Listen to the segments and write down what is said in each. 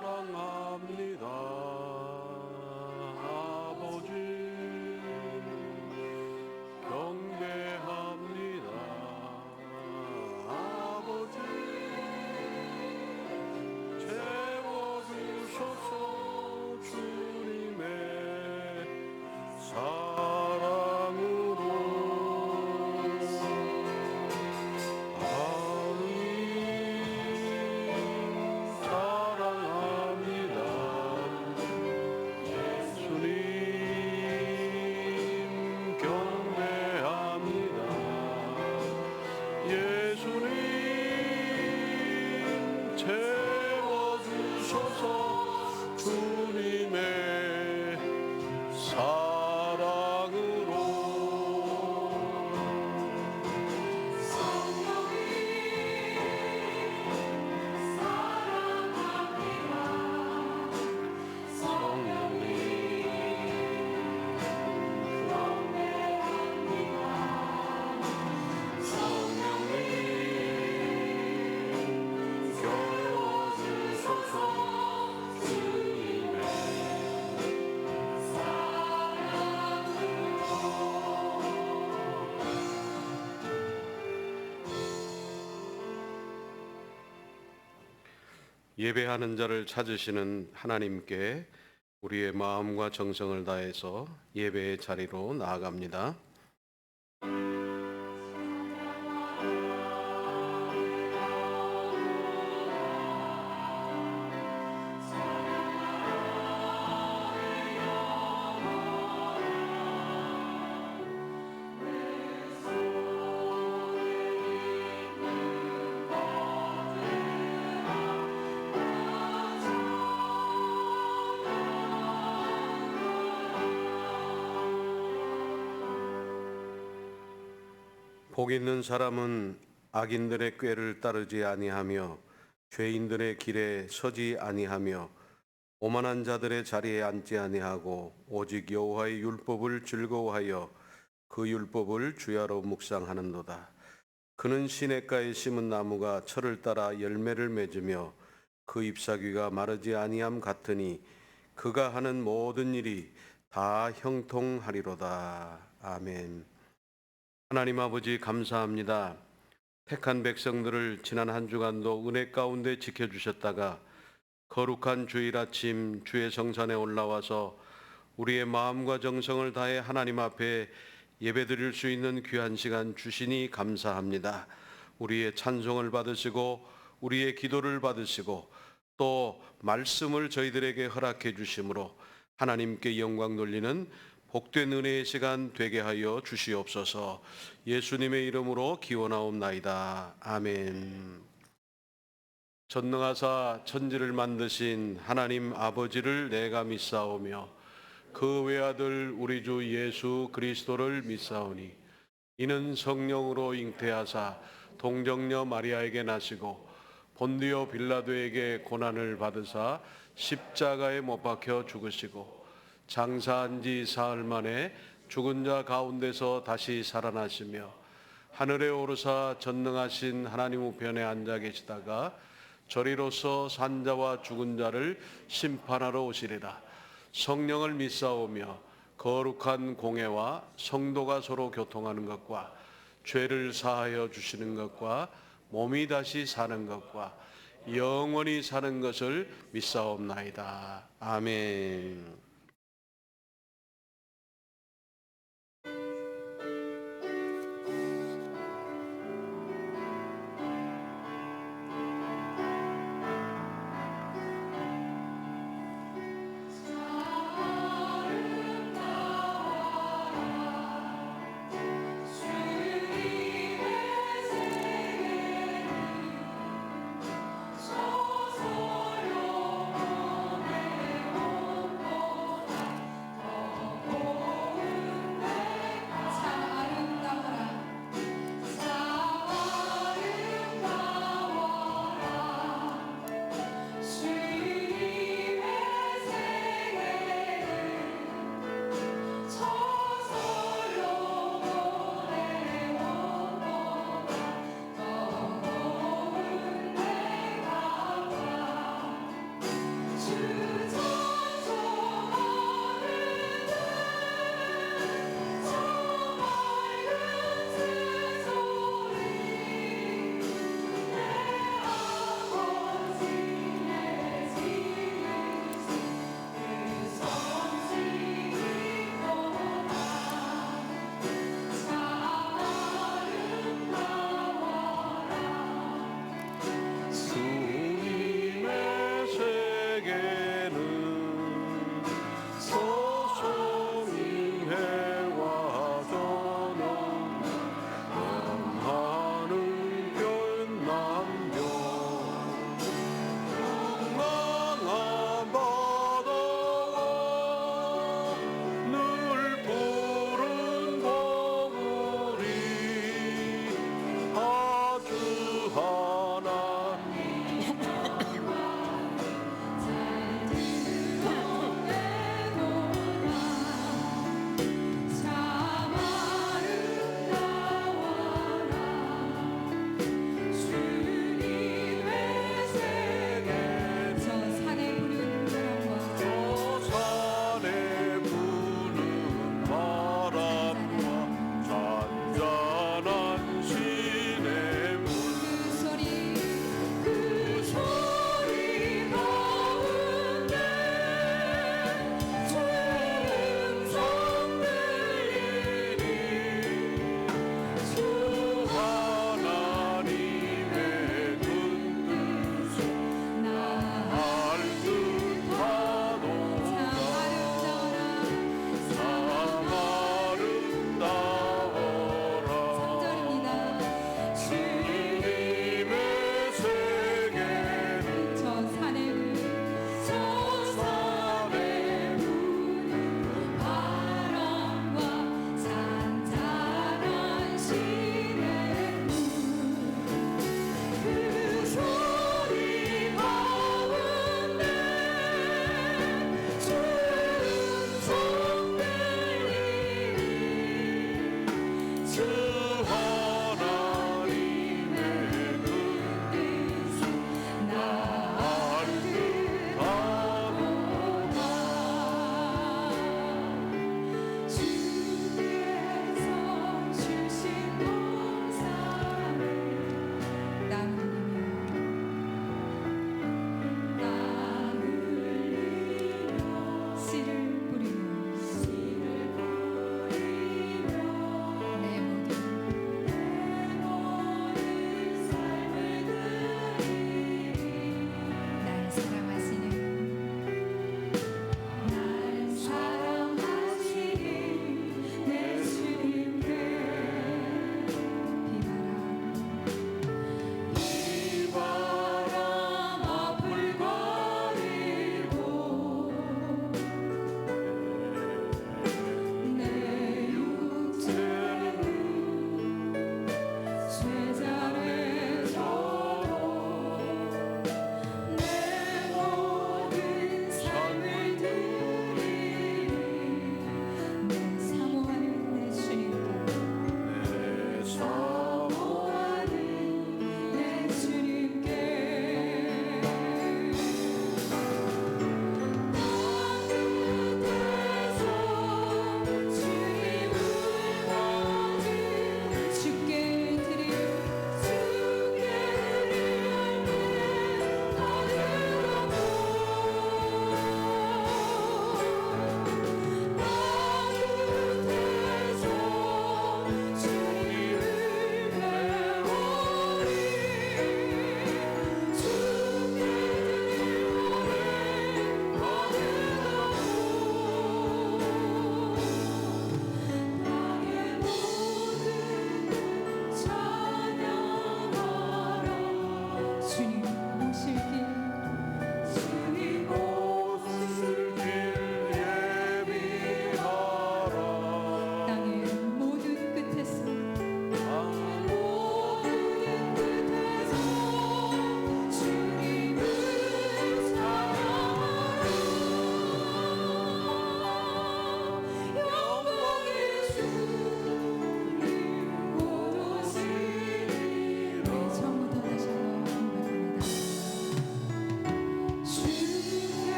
사랑합니다. 아버지 경배합니다. 아버지 채워주소서. 주님의 사랑으로. 아멘. 사랑합니다. 예수님 경배합니다. 예수님 채워주소서. 주님의 사랑으로. 예배하는 자를 찾으시는 하나님께 우리의 마음과 정성을 다해서 예배의 자리로 나아갑니다. 복 있는 사람은 악인들의 꾀를 따르지 아니하며 죄인들의 길에 서지 아니하며 오만한 자들의 자리에 앉지 아니하고 오직 여호와의 율법을 즐거워하여 그 율법을 주야로 묵상하는도다. 그는 시냇가에 심은 나무가 철을 따라 열매를 맺으며 그 잎사귀가 마르지 아니함 같으니 그가 하는 모든 일이 다 형통하리로다. 아멘. 하나님 아버지 감사합니다. 택한 백성들을 지난 한 주간도 은혜 가운데 지켜주셨다가 거룩한 주일 아침 주의 성산에 올라와서 우리의 마음과 정성을 다해 하나님 앞에 예배드릴 수 있는 귀한 시간 주시니 감사합니다. 우리의 찬송을 받으시고 우리의 기도를 받으시고 또 말씀을 저희들에게 허락해 주심으로 하나님께 영광 돌리는 복된 은혜의 시간 되게 하여 주시옵소서. 예수님의 이름으로 기원하옵나이다. 아멘. 전능하사 천지를 만드신 하나님 아버지를 내가 믿사오며 그 외아들 우리 주 예수 그리스도를 믿사오니 이는 성령으로 잉태하사 동정녀 마리아에게 나시고 본디오 빌라도에게 고난을 받으사 십자가에 못 박혀 죽으시고 장사한 지 사흘 만에 죽은 자 가운데서 다시 살아나시며 하늘에 오르사 전능하신 하나님 우편에 앉아 계시다가 저리로서 산자와 죽은 자를 심판하러 오시리라. 성령을 믿사오며 거룩한 공회와 성도가 서로 교통하는 것과 죄를 사하여 주시는 것과 몸이 다시 사는 것과 영원히 사는 것을 믿사옵나이다. 아멘.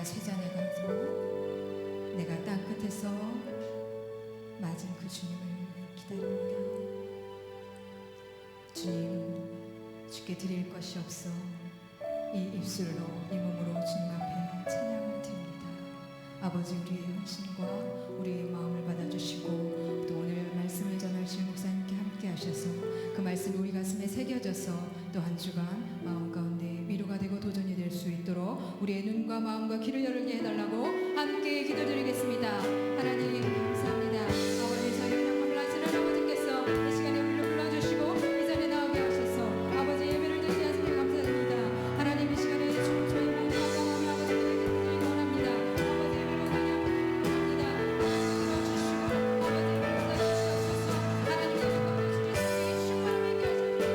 내가 쇠잔에 가지고 내가 땅 끝에서 맞은 그 주님을 기다립니다. 주님, 주께 드릴 것이 없어 이 입술로 이 몸으로 주님 앞에 찬양을 드립니다. 아버지, 우리의 헌신과 우리의 마음을 받아주시고 또 오늘 말씀을 전하실 목사님께 함께 하셔서 그 말씀이 우리 가슴에 새겨져서 또 한 주간 마음 가운데 위로가 되고 도전이 될 수 있도록 우리의 눈과 마음과 귀를 열게 해달라고 함께 기도드리겠습니다. 하나님 감사합니다. 아버지, 저희 영광을 하시는 아버지께서 이 시간에 우리를 불러주시고 이 자리에 나오게 하셔서 아버지 예배를 드리게 하시니 감사드립니다. 하나님, 이 시간에 주님 저희 모든 건강함이 아버지께 드리기 원합니다. 아버지 예배를 원합니다. 불러주시고 아버지 받아주시옵소서. 하나님의 영광을 주님 충만하게 하셔서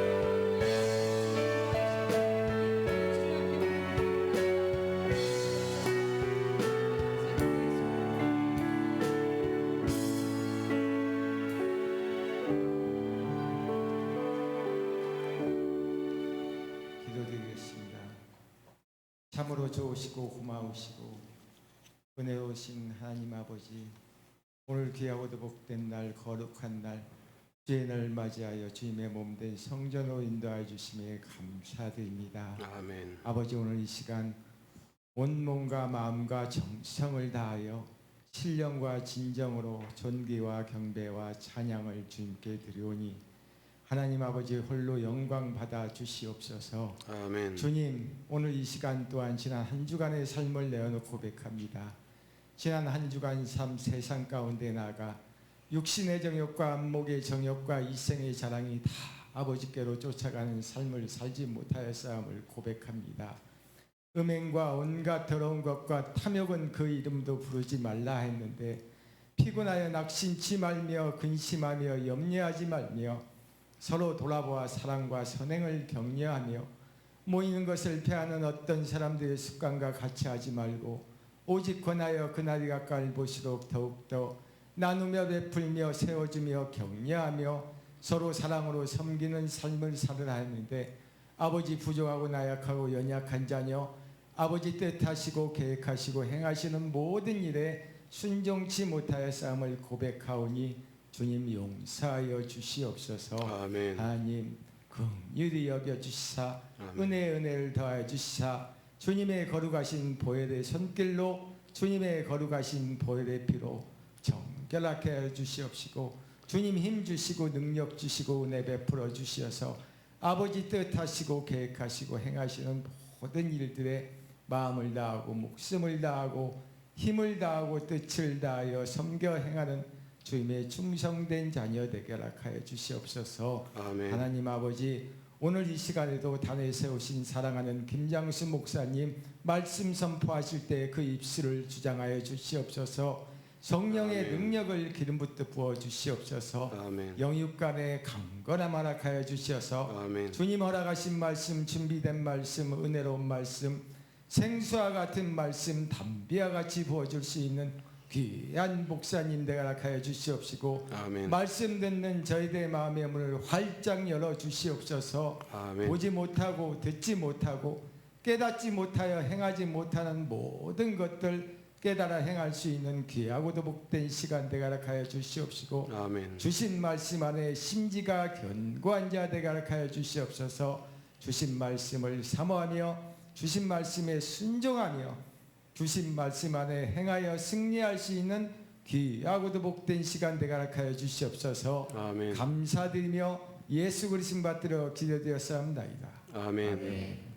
기도드리겠습니다. 참으로 좋으시고 고마우시고 은혜로우신 하나님 아버지, 오늘 귀하고도 복된 날, 거룩한 날, 주의 날 맞이하여 주님의 몸된 성전으로 인도하여 주심에 감사드립니다. 아멘. 아버지, 오늘 이 시간 온몸과 마음과 정성을 다하여 신령과 진정으로 존귀와 경배와 찬양을 주님께 드리오니 하나님 아버지 홀로 영광 받아 주시옵소서. 아멘. 주님, 오늘 이 시간 또한 지난 한 주간의 삶을 내어놓고 고백합니다. 지난 한 주간 삶 세상 가운데 나가 육신의 정욕과 안목의 정욕과 이생의 자랑이 다 아버지께로 쫓아가는 삶을 살지 못하였사함을 고백합니다. 음행과 온갖 더러운 것과 탐욕은 그 이름도 부르지 말라 했는데 피곤하여 낙심치 말며 근심하며 염려하지 말며 서로 돌아보아 사랑과 선행을 격려하며 모이는 것을 패하는 어떤 사람들의 습관과 같이 하지 말고 오직 권하여 그날이 가까이 볼수록 더욱더 나누며 베풀며 세워주며 격려하며 서로 사랑으로 섬기는 삶을 살으라 했는데 아버지, 부족하고 나약하고 연약한 자녀 아버지 뜻하시고 계획하시고 행하시는 모든 일에 순종치 못하여 싸움을 고백하오니 주님 용서하여 주시옵소서. 아멘. 하나님 긍휼히 여겨 주시사 아멘. 은혜를 더하여 주시사 주님의 거룩하신 보혈의 손길로 주님의 거룩하신 보혈의 피로 정결하게 하여 주시옵시고 주님 힘 주시고 능력 주시고 은혜 베풀어 주시어서 아버지 뜻하시고 계획하시고 행하시는 모든 일들에 마음을 다하고 목숨을 다하고 힘을 다하고 뜻을 다하여 섬겨 행하는 주님의 충성된 자녀 되게 허락하여 주시옵소서. 아멘. 하나님 아버지, 오늘 이 시간에도 단에 세우신 사랑하는 김장수 목사님 말씀 선포하실 때 그 입술을 주장하여 주시옵소서. 성령의 아멘. 능력을 기름부터 부어 주시옵소서. 아멘. 영육간에 강건함 허락하여 주시어서 아멘. 주님 허락하신 말씀, 준비된 말씀, 은혜로운 말씀, 생수와 같은 말씀 담비와 같이 부어줄 수 있는 귀한 목사님 되게 허락하여 주시옵시고 아멘. 말씀 듣는 저희들의 마음의 문을 활짝 열어 주시옵소서. 아멘. 보지 못하고 듣지 못하고 깨닫지 못하여 행하지 못하는 모든 것들 깨달아 행할 수 있는 귀하고도 복된 시간 되게 허락하여 주시옵시고 아멘. 주신 말씀 안에 심지가 견고한 자 되게 허락하여 주시옵소서. 주신 말씀을 사모하며 주신 말씀에 순종하며 주신 말씀 안에 행하여 승리할 수 있는 귀하고도 복된 시간 되게 허락하여 주시옵소서. 아멘. 감사드리며 예수 그리스도 받들어 기도되었사옵나이다. 아멘. 아멘.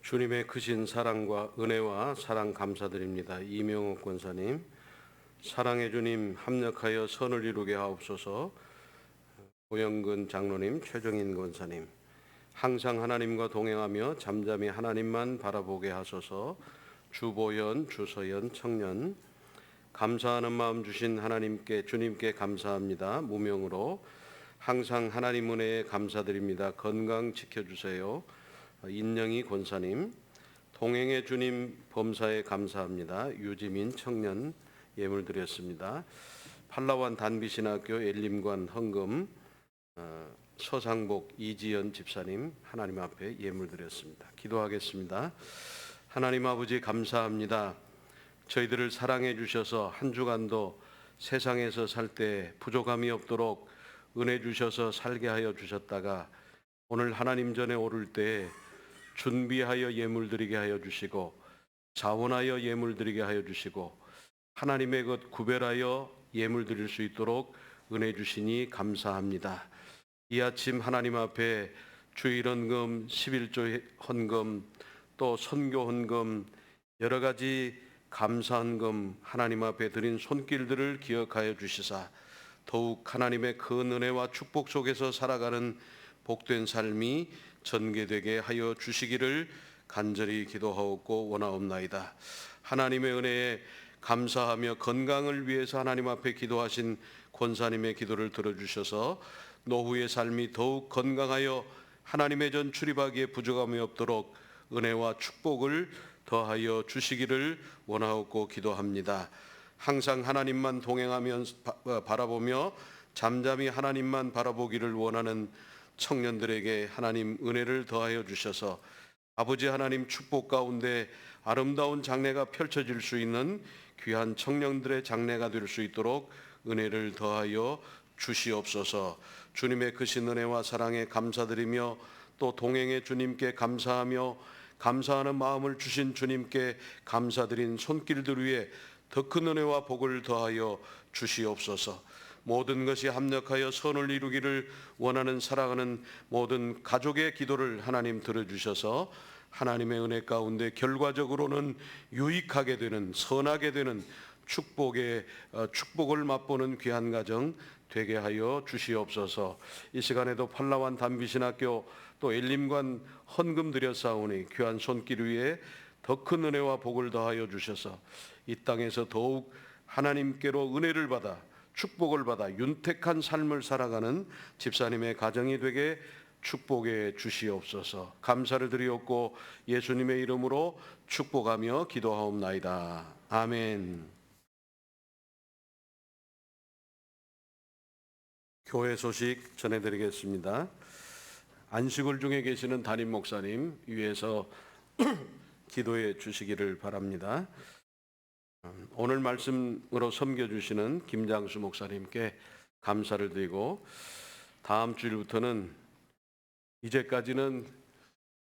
주님의 크신 사랑과 은혜와 사랑 감사드립니다. 이명옥 권사님, 사랑의 주님 합력하여 선을 이루게 하옵소서. 고영근 장로님, 최정인 권사님, 항상 하나님과 동행하며 잠잠히 하나님만 바라보게 하소서. 주보현, 주서연 청년, 감사하는 마음 주신 하나님께 주님께 감사합니다. 무명으로 항상 하나님 은혜에 감사드립니다. 건강 지켜주세요. 인영이 권사님, 동행의 주님 범사에 감사합니다. 유지민 청년 예물 드렸습니다. 팔라완 단비신학교 엘림관 헌금, 서상복 이지연 집사님 하나님 앞에 예물 드렸습니다. 기도하겠습니다. 하나님 아버지 감사합니다. 저희들을 사랑해 주셔서 한 주간도 세상에서 살 때 부족함이 없도록 은혜 주셔서 살게 하여 주셨다가 오늘 하나님 전에 오를 때 준비하여 예물 드리게 하여 주시고 자원하여 예물 드리게 하여 주시고 하나님의 것 구별하여 예물 드릴 수 있도록 은혜 주시니 감사합니다. 이 아침 하나님 앞에 주일 헌금, 11조 헌금, 또 선교 헌금, 여러 가지 감사 헌금 하나님 앞에 드린 손길들을 기억하여 주시사 더욱 하나님의 큰 은혜와 축복 속에서 살아가는 복된 삶이 전개되게 하여 주시기를 간절히 기도하옵고 원하옵나이다. 하나님의 은혜에 감사하며 건강을 위해서 하나님 앞에 기도하신 권사님의 기도를 들어주셔서 노후의 삶이 더욱 건강하여 하나님의 전 출입하기에 부족함이 없도록 은혜와 축복을 더하여 주시기를 원하옵고 기도합니다. 항상 하나님만 동행하면서 바라보며 잠잠히 하나님만 바라보기를 원하는 청년들에게 하나님 은혜를 더하여 주셔서 아버지 하나님 축복 가운데 아름다운 장래가 펼쳐질 수 있는 귀한 청년들의 장래가 될 수 있도록 은혜를 더하여 주시옵소서. 주님의 크신 은혜와 사랑에 감사드리며 또 동행의 주님께 감사하며 감사하는 마음을 주신 주님께 감사드린 손길들 위에 더 큰 은혜와 복을 더하여 주시옵소서. 모든 것이 합력하여 선을 이루기를 원하는 사랑하는 모든 가족의 기도를 하나님 들어주셔서 하나님의 은혜 가운데 결과적으로는 유익하게 되는 선하게 되는 축복을 맛보는 귀한 가정 되게 하여 주시옵소서. 이 시간에도 팔라완 단비신학교 또 엘림관 헌금 드렸사오니 귀한 손길 위에 더 큰 은혜와 복을 더하여 주셔서 이 땅에서 더욱 하나님께로 은혜를 받아 축복을 받아 윤택한 삶을 살아가는 집사님의 가정이 되게 축복해 주시옵소서. 감사를 드리옵고 예수님의 이름으로 축복하며 기도하옵나이다. 아멘. 교회 소식 전해드리겠습니다. 안식일 중에 계시는 담임 목사님 위에서 기도해 주시기를 바랍니다. 오늘 말씀으로 섬겨주시는 김장수 목사님께 감사를 드리고 다음 주일부터는 이제까지는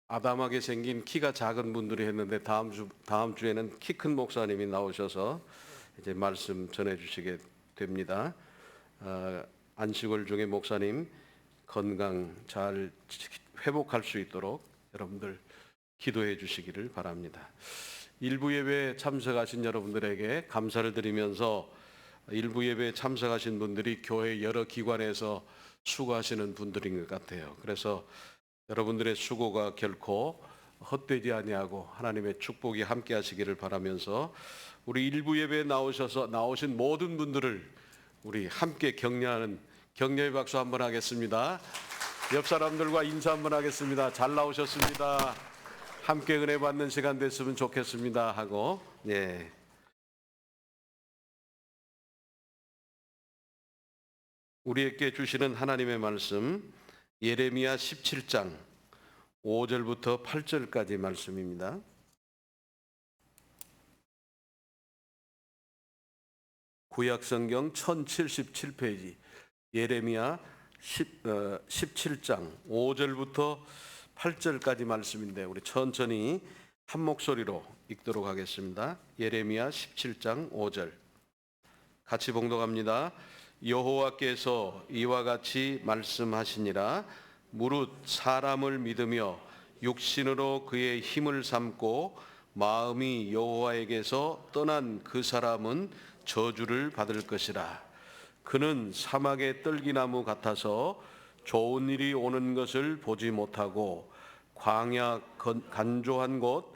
아담하게 생긴 키가 작은 분들이 했는데 다음 주에는 키 큰 목사님이 나오셔서 이제 말씀 전해주시게 됩니다. 안식일 중에 목사님 건강 잘 회복할 수 있도록 여러분들 기도해 주시기를 바랍니다. 일부 예배에 참석하신 여러분들에게 감사를 드리면서 일부 예배에 참석하신 분들이 교회 여러 기관에서 수고하시는 분들인 것 같아요. 그래서 여러분들의 수고가 결코 헛되지 아니하고 하나님의 축복이 함께 하시기를 바라면서 우리 일부 예배에 나오신 모든 분들을 우리 함께 격려하는 격려의 박수 한번 하겠습니다. 옆 사람들과 인사 한번 하겠습니다. 잘 나오셨습니다. 함께 은혜 받는 시간 됐으면 좋겠습니다 하고 우리에게 주시는 하나님의 말씀 예레미야 17장 5절부터 8절까지 말씀입니다. 구약성경 1077페이지 예레미야 17장 5절부터 8절까지 말씀인데 우리 천천히 한 목소리로 읽도록 하겠습니다. 예레미야 17장 5절 같이 봉독합니다. 여호와께서 이와 같이 말씀하시니라. 무릇 사람을 믿으며 육신으로 그의 힘을 삼고 마음이 여호와에게서 떠난 그 사람은 저주를 받을 것이라. 그는 사막의 떨기나무 같아서 좋은 일이 오는 것을 보지 못하고 광야 간조한 곳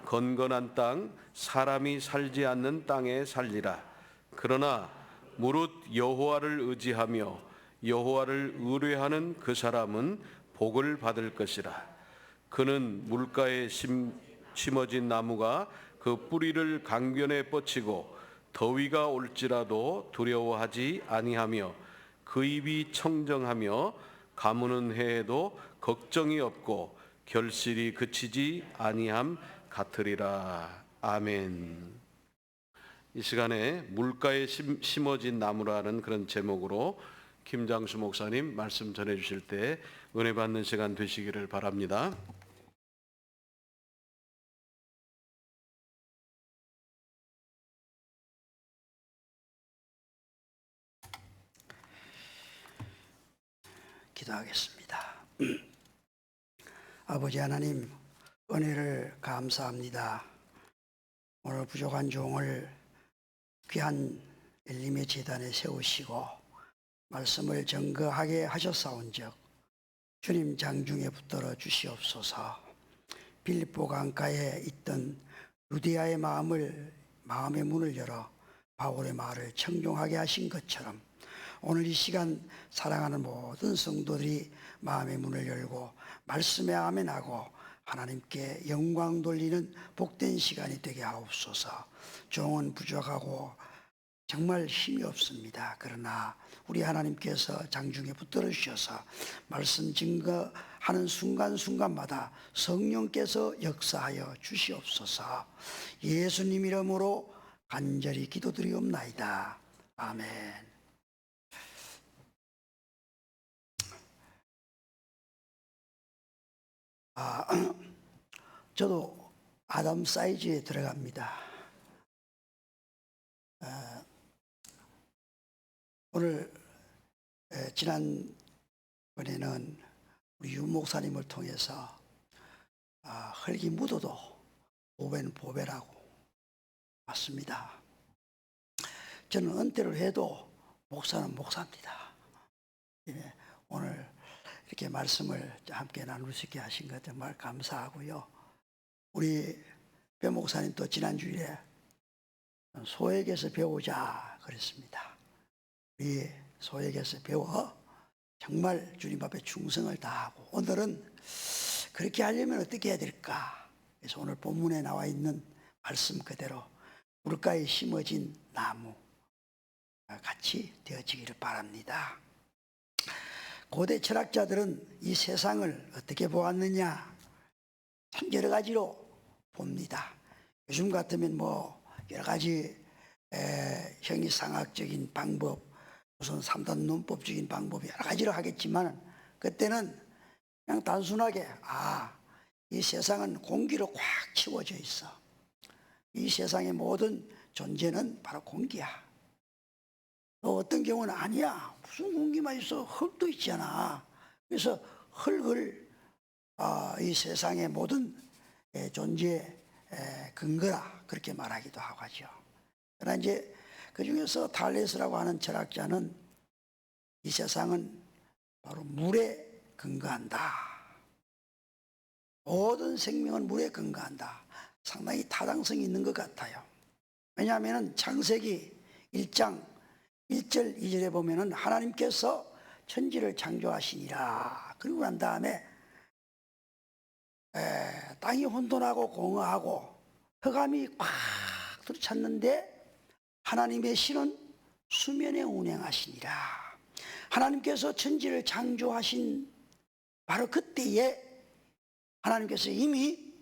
건건한 땅 사람이 살지 않는 땅에 살리라. 그러나 무릇 여호와를 의지하며 여호와를 의뢰하는 그 사람은 복을 받을 것이라. 그는 물가에 심어진 나무가 그 뿌리를 강변에 뻗치고 더위가 올지라도 두려워하지 아니하며 그 입이 청정하며 가무는 해에도 걱정이 없고 결실이 그치지 아니함 같으리라. 아멘. 이 시간에 물가에 심어진 나무라는 그런 제목으로 김장수 목사님 말씀 전해 주실 때 은혜 받는 시간 되시기를 바랍니다. 기도하겠습니다. 아버지 하나님, 은혜를 감사합니다. 오늘 부족한 종을 귀한 엘림의 제단에 세우시고 말씀을 정거하게 하셨사온즉 주님 장중에 붙들어 주시옵소서. 빌립보 강가에 있던 루디아의 마음의 문을 열어 바울의 말을 청종하게 하신 것처럼 오늘 이 시간 사랑하는 모든 성도들이 마음의 문을 열고 말씀에 아멘하고 하나님께 영광 돌리는 복된 시간이 되게 하옵소서. 종은 부족하고 정말 힘이 없습니다. 그러나 우리 하나님께서 장중에 붙들어 주셔서 말씀 증거하는 순간순간마다 성령께서 역사하여 주시옵소서. 예수님 이름으로 간절히 기도드리옵나이다. 아멘. 저도 아담 사이즈에 들어갑니다. 오늘 지난번에는 우리 유 목사님을 통해서 흙이 묻어도 보배는 보배라고 맞습니다. 저는 은퇴를 해도 목사는 목사입니다. 오늘 이렇게 말씀을 함께 나눌 수 있게 하신 것 정말 감사하고요. 우리 배 목사님 또 지난주에 소에게서 배우자 그랬습니다. 우리 소에게서 배워 정말 주님 앞에 충성을 다하고 오늘은 그렇게 하려면 어떻게 해야 될까? 그래서 오늘 본문에 나와 있는 말씀 그대로 물가에 심어진 나무 같이 되어지기를 바랍니다. 고대 철학자들은 이 세상을 어떻게 보았느냐? 참 여러 가지로 봅니다. 요즘 같으면 뭐 여러 가지 형이상학적인 방법, 무슨 3단 논법적인 방법이 여러 가지로 하겠지만 그때는 그냥 단순하게 이 세상은 공기로 꽉 채워져 있어. 이 세상의 모든 존재는 바로 공기야. 또 어떤 경우는 아니야. 무슨 공기만 있어. 흙도 있잖아. 그래서 흙을 이 세상의 모든 존재의 근거라 그렇게 말하기도 하고 하죠. 그러나 이제 그 중에서 탈레스라고 하는 철학자는 이 세상은 바로 물에 근거한다. 모든 생명은 물에 근거한다. 상당히 타당성이 있는 것 같아요. 왜냐하면 창세기 1장 1절 2절에 보면은 하나님께서 천지를 창조하시니라. 그리고 난 다음에 땅이 혼돈하고 공허하고 흑암이 꽉 들어찼는데 하나님의 신은 수면에 운행하시니라. 하나님께서 천지를 창조하신 바로 그때에 하나님께서 이미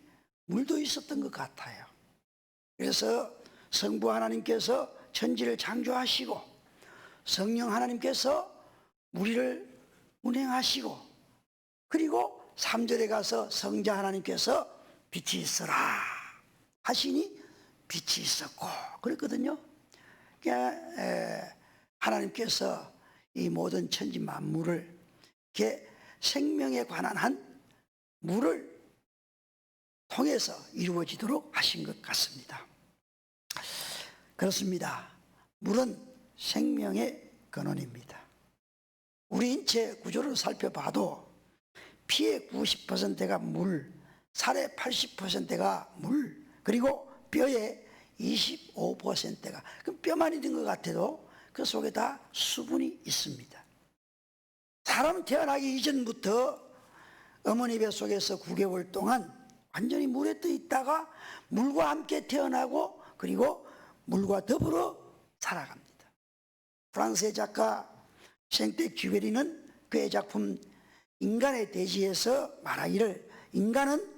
물도 있었던 것 같아요. 그래서 성부 하나님께서 천지를 창조하시고 성령 하나님께서 우리를 운행하시고 그리고 3절에 가서 성자 하나님께서 빛이 있어라 하시니 빛이 있었고 그랬거든요. 그러니까 하나님께서 이 모든 천지 만물을 이렇게 생명에 관한 한 물을 통해서 이루어지도록 하신 것 같습니다. 그렇습니다. 물은 생명의 근원입니다. 우리 인체 구조를 살펴봐도 피의 90%가 물, 살의 80%가 물, 그리고 뼈의 25%가, 그 뼈만 있는 것 같아도 그 속에 다 수분이 있습니다. 사람 태어나기 이전부터 어머니 뱃속에서 9개월 동안 완전히 물에 떠 있다가 물과 함께 태어나고 그리고 물과 더불어 살아갑니다. 프랑스의 작가 생텍 쥐베리는 그의 작품 인간의 대지에서 말하기를 인간은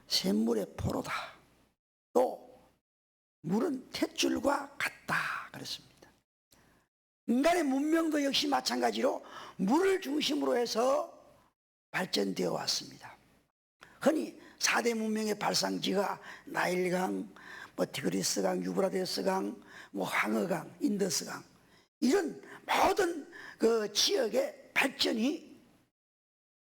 샘물의 포로다. 또 물은 탯줄과 같다 그랬습니다. 인간의 문명도 역시 마찬가지로 물을 중심으로 해서 발전되어 왔습니다. 흔히 4대 문명의 발상지가 나일강, 티그리스강, 유브라데스강, 황허강, 인더스강, 이런 모든 그 지역의 발전이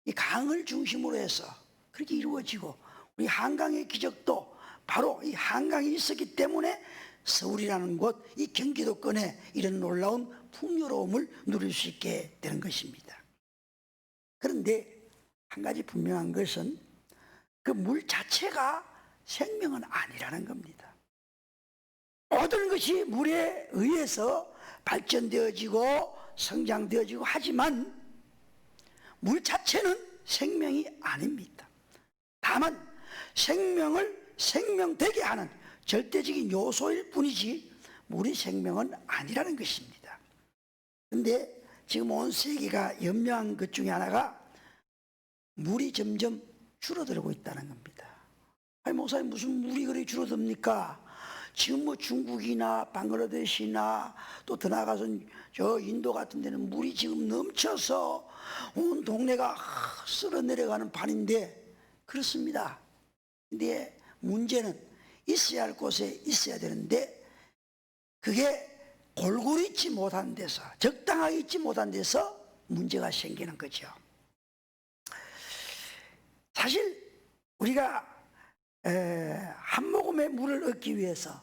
이 강을 중심으로 해서 그렇게 이루어지고, 우리 한강의 기적도 바로 이 한강이 있었기 때문에 서울이라는 곳, 이 경기도권에 이런 놀라운 풍요로움을 누릴 수 있게 되는 것입니다. 그런데 한 가지 분명한 것은 그 물 자체가 생명은 아니라는 겁니다. 모든 것이 물에 의해서 발전되어지고 성장되어지고 하지만 물 자체는 생명이 아닙니다. 다만 생명을 생명되게 하는 절대적인 요소일 뿐이지 물이 생명은 아니라는 것입니다. 그런데 지금 온 세계가 염려한 것 중에 하나가 물이 점점 줄어들고 있다는 겁니다. 아니 목사님, 무슨 물이 그리 줄어듭니까? 지금 뭐 중국이나 방글라데시나 또 더 나아가서 저 인도 같은 데는 물이 지금 넘쳐서 온 동네가 쓸어 내려가는 판인데, 그렇습니다. 근데 문제는 있어야 할 곳에 있어야 되는데 그게 골고루 있지 못한 데서, 적당하게 있지 못한 데서 문제가 생기는 거죠. 사실 우리가 한 모금의 물을 얻기 위해서,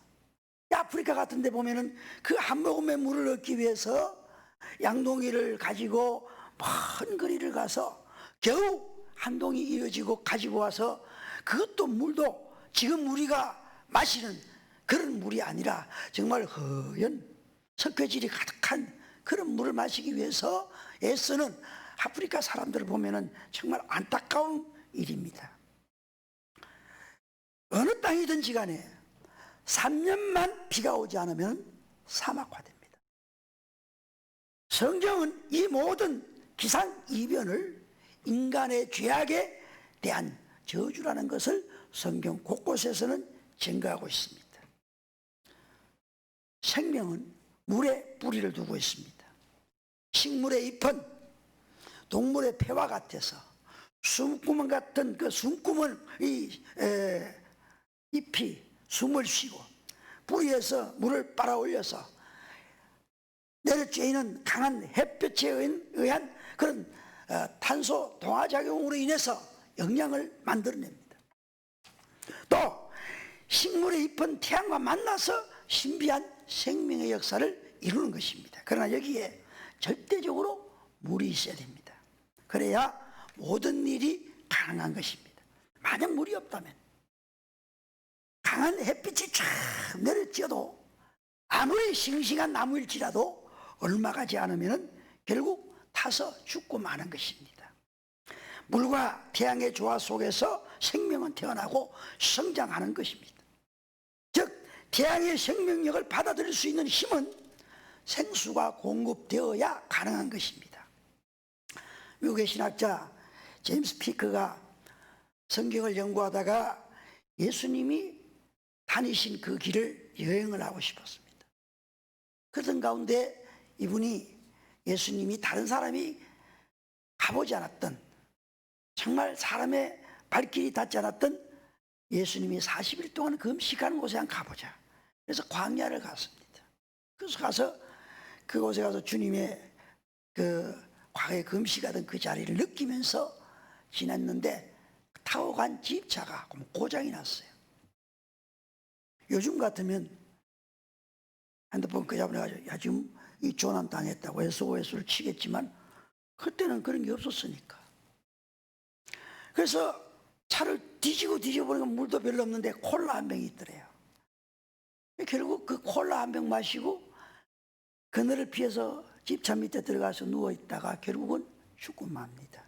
아프리카 같은 데 보면은 그 한 모금의 물을 얻기 위해서 양동이를 가지고 먼 거리를 가서 겨우 한 동이 이어지고 가지고 와서, 그것도 물도 지금 우리가 마시는 그런 물이 아니라 정말 허연 석회질이 가득한 그런 물을 마시기 위해서 애쓰는 아프리카 사람들을 보면은 정말 안타까운 일입니다. 어느 땅이든지 간에 3년만 비가 오지 않으면 사막화됩니다. 성경은 이 모든 기상이변을 인간의 죄악에 대한 저주라는 것을 성경 곳곳에서는 증거하고 있습니다. 생명은 물에 뿌리를 두고 있습니다. 식물의 잎은 동물의 폐와 같아서 숨구멍 같은 그 숨구멍 잎이 숨을 쉬고 뿌리에서 물을 빨아올려서 내려쬐이는 강한 햇볕에 의한 그런 탄소 동화작용으로 인해서 영양을 만들어냅니다. 또 식물의 잎은 태양과 만나서 신비한 생명의 역사를 이루는 것입니다. 그러나 여기에 절대적으로 물이 있어야 됩니다. 그래야 모든 일이 가능한 것입니다. 만약 물이 없다면 강한 햇빛이 쫙 내려쬐도 아무리 싱싱한 나무일지라도 얼마 가지 않으면 결국 타서 죽고 마는 것입니다. 물과 태양의 조화 속에서 생명은 태어나고 성장하는 것입니다. 즉 태양의 생명력을 받아들일 수 있는 힘은 생수가 공급되어야 가능한 것입니다. 미국의 신학자 제임스 피크가 성경을 연구하다가 예수님이 다니신 그 길을 여행을 하고 싶었습니다. 그러던 가운데 이분이 예수님이 다른 사람이 가보지 않았던, 정말 사람의 발길이 닿지 않았던 예수님이 40일 동안 금식하는 곳에 한번 가보자. 그래서 광야를 갔습니다. 그래서 가서 그곳에 가서 주님의 그 과거에 금식하던 그 자리를 느끼면서 지냈는데 타고 타고 간 집차가 고장이 났어요. 요즘 같으면 핸드폰 끄잡아가지고 야 지금 이 조난 당했다고 SOS를 치겠지만 그때는 그런 게 없었으니까. 그래서 차를 뒤집어보니까 물도 별로 없는데 콜라 한 병이 있더래요. 결국 그 콜라 한 병 마시고 그늘을 피해서 집차 밑에 들어가서 누워있다가 결국은 죽고 맙니다.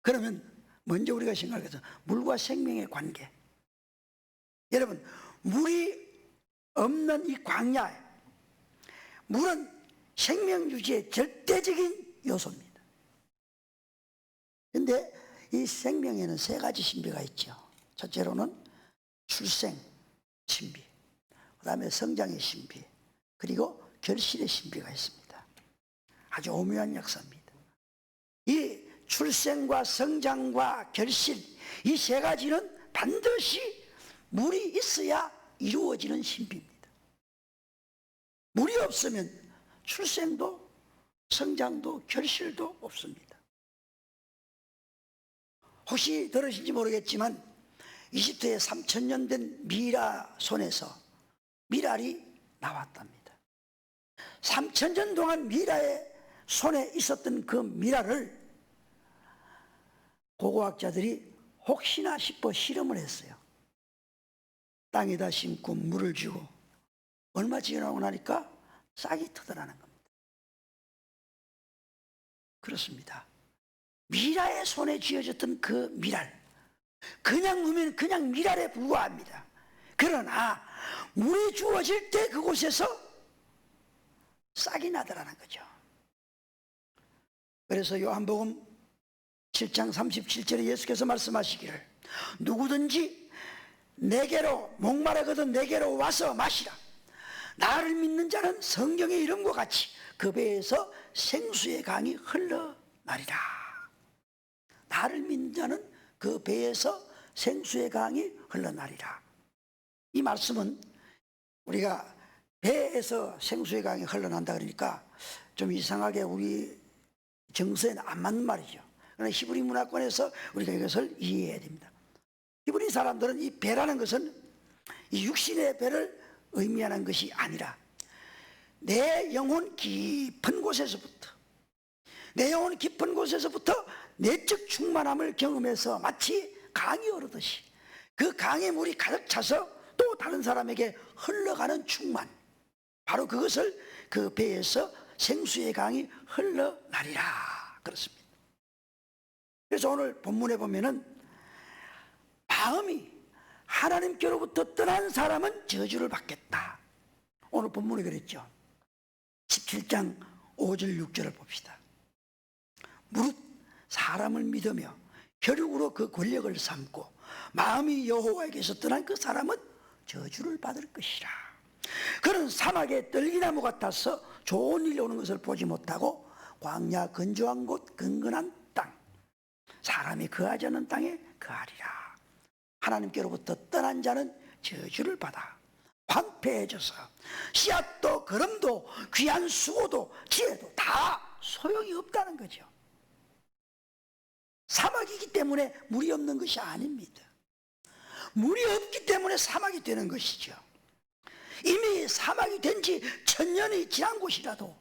그러면 먼저 우리가 생각해서 물과 생명의 관계. 여러분, 물이 없는 이 광야에 물은 생명 유지의 절대적인 요소입니다. 그런데 이 생명에는 세 가지 신비가 있죠. 첫째로는 출생 신비, 그 다음에 성장의 신비, 그리고 결실의 신비가 있습니다. 아주 오묘한 역사입니다. 이 출생과 성장과 결실, 이 세 가지는 반드시 물이 있어야 이루어지는 신비입니다. 물이 없으면 출생도 성장도 결실도 없습니다. 혹시 들으신지 모르겠지만 이집트에 3000년 된 미라 손에서 미랄이 나왔답니다. 3000년 동안 미라의 손에 있었던 그 미랄을 고고학자들이 혹시나 싶어 실험을 했어요. 땅에다 심고 물을 주고 얼마 지나고 나니까 싹이 터져나는 겁니다. 그렇습니다. 미라의 손에 쥐어졌던 그 미랄, 그냥 놓으면 그냥 미랄에 불과합니다. 그러나 물이 주어질 때 그곳에서 싹이 나더라는 거죠. 그래서 요한복음 7장 37절에 예수께서 말씀하시기를 누구든지 내게로 목마르거든 내게로 와서 마시라. 나를 믿는 자는 성경의 이름과 같이 그 배에서 생수의 강이 흘러나리라. 나를 믿는 자는 그 배에서 생수의 강이 흘러나리라. 이 말씀은 우리가 배에서 생수의 강이 흘러난다 그러니까 좀 이상하게 우리 정서에는 안 맞는 말이죠. 그러나 히브리 문화권에서 우리가 이것을 이해해야 됩니다. 히브리 사람들은 이 배라는 것은 이 육신의 배를 의미하는 것이 아니라 내 영혼 깊은 곳에서부터 내적 충만함을 경험해서 마치 강이 오르듯이 그 강의 물이 가득 차서 또 다른 사람에게 흘러가는 충만, 바로 그것을 그 배에서 생수의 강이 흘러나리라 그렇습니다. 그래서 오늘 본문에 보면은 마음이 하나님께로부터 떠난 사람은 저주를 받겠다. 오늘 본문에 그랬죠. 17장 5절 6절을 봅시다. 무릇 사람을 믿으며 혈육으로 그 권력을 삼고 마음이 여호와에게서 떠난 그 사람은 저주를 받을 것이라. 그는 사막의 떨기나무 같아서 좋은 일이 오는 것을 보지 못하고 광야 건조한 곳 근근한 땅, 사람이 거하지 않는 땅에 거하리라. 하나님께로부터 떠난 자는 저주를 받아 황폐해져서 씨앗도 걸음도 귀한 수고도 지혜도 다 소용이 없다는 거죠. 사막이기 때문에 물이 없는 것이 아닙니다. 물이 없기 때문에 사막이 되는 것이죠. 이미 사막이 된 지 1000년이 지난 곳이라도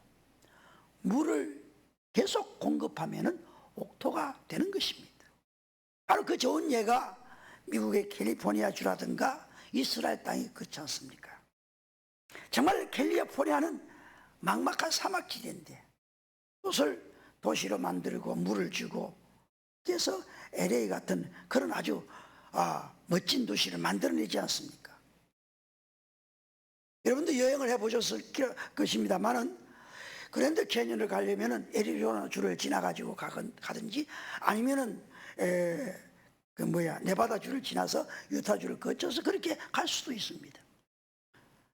물을 계속 공급하면 옥토가 되는 것입니다. 바로 그 좋은 예가 미국의 캘리포니아주라든가 이스라엘 땅이 그렇지 않습니까? 정말 캘리포니아는 막막한 사막지대인데 그것을 도시로 만들고 물을 주고 그래서 LA 같은 그런 아주 멋진 도시를 만들어내지 않습니까? 여러분도 여행을 해보셨을 것입니다만은 그랜드 캐니언을 가려면은 애리조나주를 지나가지고 가든지 아니면은 네바다주를 지나서 유타주를 거쳐서 그렇게 갈 수도 있습니다.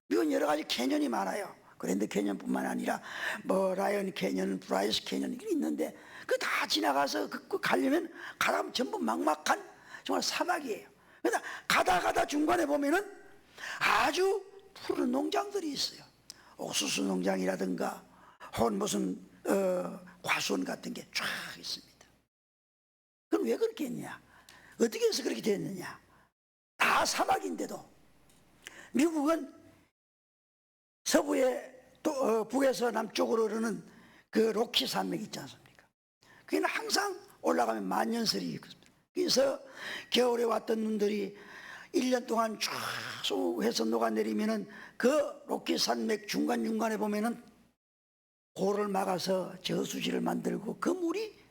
미국은 여러 가지 캐년이 많아요. 그랜드 캐년뿐만 아니라 라이언 캐년, 브라이스 캐년이 있는데 그 다 지나가서 그 가려면 가다보면 전부 막막한 정말 사막이에요. 그러다 가다 중간에 보면은 아주 푸른 농장들이 있어요. 옥수수 농장이라든가 혹은 무슨 과수원 같은 게 쫙 있습니다. 그 미국은 왜 그렇게 했냐? 어떻게 해서 그렇게 됐느냐? 다 사막인데도 미국은 서부에 또 북에서 남쪽으로 흐르는 그 로키 산맥 있지 않습니까? 그게 항상 올라가면 만년설이 있거든요. 그래서 겨울에 왔던 눈들이 1년 동안 쭉 해서 녹아내리면은 그 로키 산맥 중간중간에 보면은 고를 막아서 저수지를 만들고 그 물이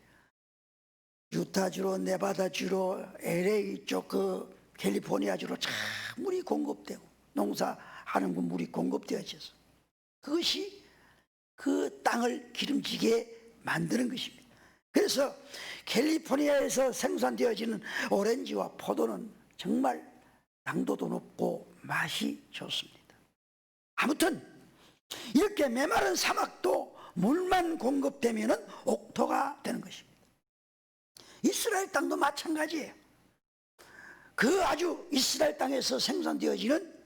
유타주로 네바다주로 LA 쪽 그 캘리포니아주로 쫙 물이 공급되고 농사하는 그 물이 공급되어져서 그것이 그 땅을 기름지게 만드는 것입니다. 그래서 캘리포니아에서 생산되어지는 오렌지와 포도는 정말 당도도 높고 맛이 좋습니다. 아무튼 이렇게 메마른 사막도 물만 공급되면 옥토가 되는 것입니다. 이스라엘 땅도 마찬가지예요. 그 아주 이스라엘 땅에서 생산되어지는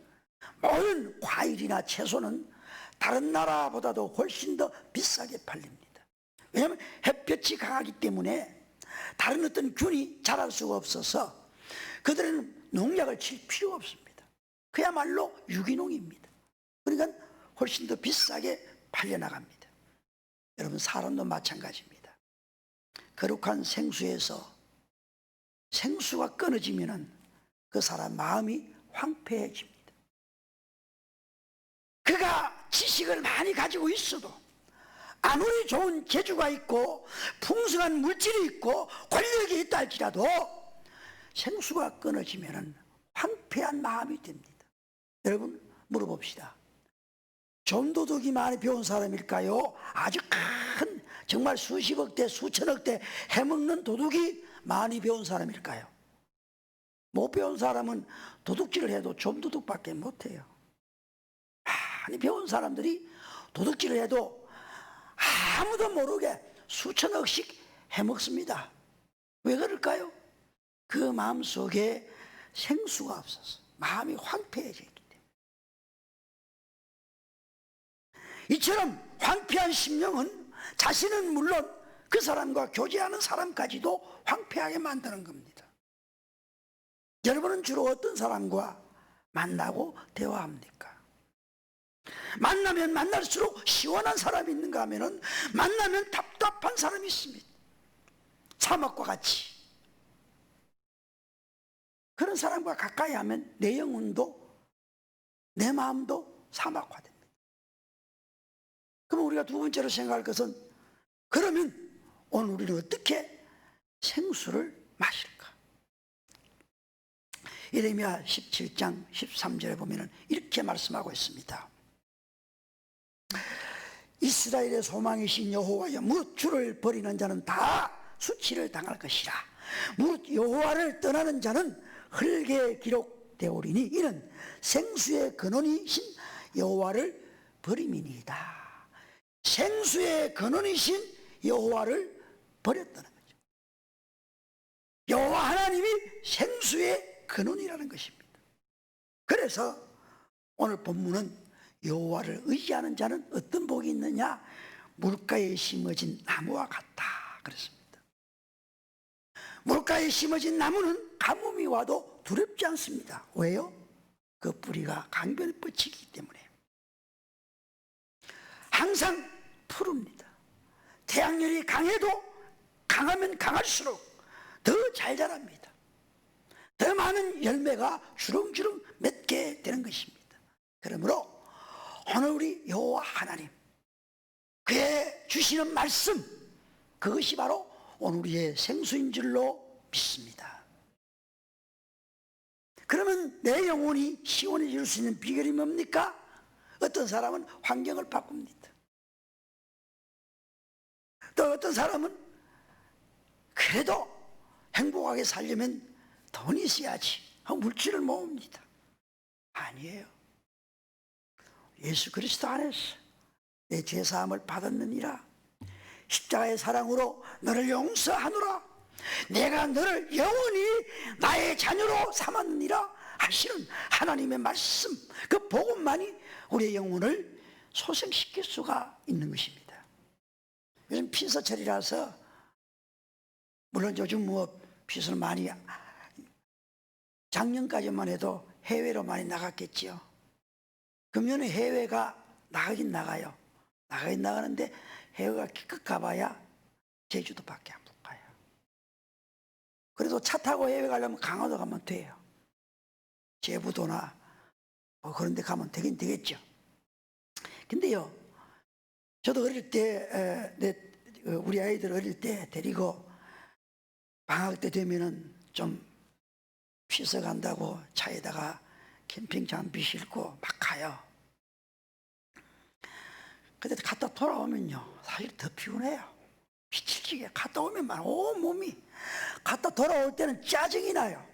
모든 과일이나 채소는 다른 나라보다도 훨씬 더 비싸게 팔립니다. 왜냐하면 햇볕이 강하기 때문에 다른 어떤 균이 자랄 수가 없어서 그들은 농약을 칠 필요가 없습니다. 그야말로 유기농입니다. 그러니까 훨씬 더 비싸게 팔려나갑니다. 여러분, 사람도 마찬가지입니다. 거룩한 생수에서 생수가 끊어지면 그 사람 마음이 황폐해집니다. 그가 지식을 많이 가지고 있어도 아무리 좋은 재주가 있고 풍성한 물질이 있고 권력이 있다 할지라도 생수가 끊어지면 황폐한 마음이 됩니다. 여러분, 물어봅시다. 전도덕이 많이 배운 사람일까요? 아주 큰 정말 수십억 대 수천억 대 해먹는 도둑이 많이 배운 사람일까요? 못 배운 사람은 도둑질을 해도 좀도둑밖에 못해요. 많이 배운 사람들이 도둑질을 해도 아무도 모르게 수천억씩 해먹습니다. 왜 그럴까요? 그 마음속에 생수가 없어서 마음이 황폐해져 있기 때문에. 이처럼 황폐한 심령은 자신은 물론 그 사람과 교제하는 사람까지도 황폐하게 만드는 겁니다. 여러분은 주로 어떤 사람과 만나고 대화합니까? 만나면 만날수록 시원한 사람이 있는가 하면은 만나면 답답한 사람이 있습니다. 사막과 같이. 그런 사람과 가까이 하면 내 영혼도 내 마음도 사막화됩니다. 그럼 우리가 두 번째로 생각할 것은, 그러면 오늘 우리는 어떻게 생수를 마실까? 예레미야 17장 13절에 보면 이렇게 말씀하고 있습니다. 이스라엘의 소망이신 여호와여, 무릇 주를 버리는 자는 다 수치를 당할 것이라. 무릇 여호와를 떠나는 자는 흙에 기록되오리니 이는 생수의 근원이신 여호와를 버림이니이다. 생수의 근원이신 여호와를 버렸다는 거죠. 여호와 하나님이 생수의 근원이라는 것입니다. 그래서 오늘 본문은 여호와를 의지하는 자는 어떤 복이 있느냐? 물가에 심어진 나무와 같다 그랬습니다. 물가에 심어진 나무는 가뭄이 와도 두렵지 않습니다. 왜요? 그 뿌리가 강변에 뻗치기 때문에 항상 푸릅니다. 태양열이 강해도 강하면 강할수록 더 잘 자랍니다. 더 많은 열매가 주렁주렁 맺게 되는 것입니다. 그러므로 오늘 우리 여호와 하나님, 그의 주시는 말씀, 그것이 바로 오늘 우리의 생수인 줄로 믿습니다. 그러면 내 영혼이 시원해질 수 있는 비결이 뭡니까? 어떤 사람은 환경을 바꿉니다. 또 어떤 사람은 그래도 행복하게 살려면 돈이 있어야지 하고 물질을 모읍니다. 아니에요. 예수 그리스도 안에서 내 죄사함을 받았느니라. 십자가의 사랑으로 너를 용서하노라. 내가 너를 영원히 나의 자녀로 삼았느니라 하시는 하나님의 말씀, 그 복음만이 우리의 영혼을 소생시킬 수가 있는 것입니다. 요즘 핀서철이라서 물론 요즘 뭐 빚을 많이, 작년까지만 해도 해외로 많이 나갔겠지요. 금년에 해외가 나가긴 나가요. 나가긴 나가는데 해외가 기껏 가봐야 제주도밖에 안 가요. 그래도 차 타고 해외 가려면 강화도 가면 돼요. 제부도나 뭐 그런 데 가면 되긴 되겠죠. 근데요, 저도 어릴 때 우리 아이들 어릴 때 데리고 방학 때 되면은 좀 쉬서 간다고 차에다가 캠핑 장비 싣고 막 가요. 근데 갔다 돌아오면요, 사실 더 피곤해요. 미칠지게 갔다 오면만 온 몸이, 갔다 돌아올 때는 짜증이 나요.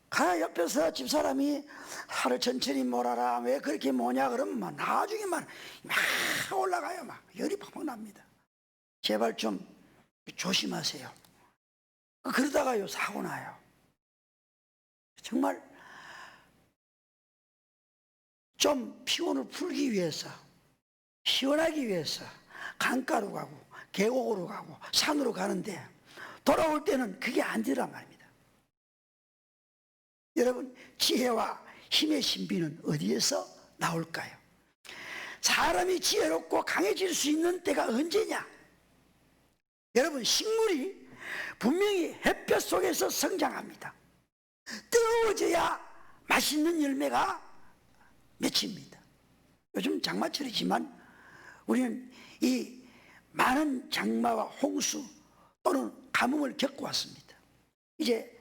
가 옆에서 집사람이 하루 천천히 몰아라, 왜 그렇게 모냐 그러면 나중에만 막 올라가요. 막 열이 팍팍 납니다. 제발 좀 조심하세요. 그러다가요 사고 나요. 정말 좀 피곤을 풀기 위해서, 시원하기 위해서 강가로 가고 계곡으로 가고 산으로 가는데 돌아올 때는 그게 안 되란 말입니다. 여러분, 지혜와 힘의 신비는 어디에서 나올까요? 사람이 지혜롭고 강해질 수 있는 때가 언제냐? 여러분, 식물이 분명히 햇볕 속에서 성장합니다. 뜨거워져야 맛있는 열매가 맺힙니다. 요즘 장마철이지만 우리는 이 많은 장마와 홍수 또는 가뭄을 겪고 왔습니다. 이제